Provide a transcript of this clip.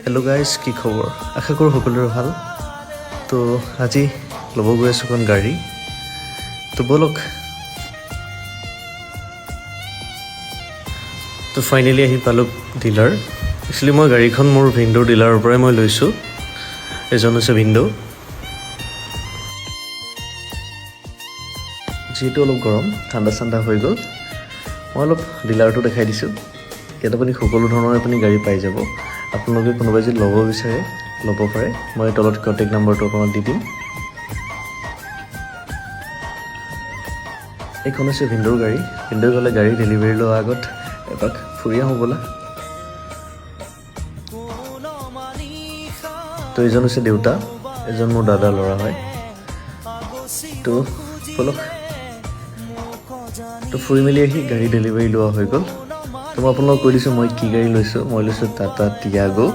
Hello' guys, কি খবৰ? আশা কৰোঁ সকলোৰে ভাল। তো আজি ল'ব গৈ আছোঁ এখন গাড়ী। তো ব'লক। তো ফাইনেলি আহি পালোঁ ডিলাৰ। একচুৱেলি মই গাড়ীখন মোৰ ভিনদেউৰ ডিলাৰৰ পৰাই মই লৈছোঁ। এজন হৈছে ভিনদেউ। যিহেতু অলপ গৰম, ঠাণ্ডা হৈ গ'ল, মই অলপ ডিলাৰটো দেখাই দিছোঁ। ইয়াত আপুনি সকলো ধৰণৰ আপুনি গাড়ী পাই যাব। আপোনালোকে কোনোবাই যদি ল'ব বিচাৰে ল'ব পাৰে। মই তলত কণ্টেক্ট নাম্বাৰটো আপোনাক দি দিম। এইখন হৈছে ভিনদেউৰ গাড়ী। ভিনদেউ গ'লে গাড়ী ডেলিভাৰী লোৱাৰ আগত এপাক ফুৰি আহোঁ ব'লা। তো এইজন হৈছে দেউতা, এজন মোৰ দাদাৰ ল'ৰা হয়। তো ব'লক। তো ফুৰি মেলি আহি গাড়ী ডেলিভাৰী লোৱা হৈ গ'ল। তো মই আপোনালোকক কৈ দিছোঁ মই কি গাড়ী লৈছোঁ। মই লৈছোঁ টাটা টিয়াগো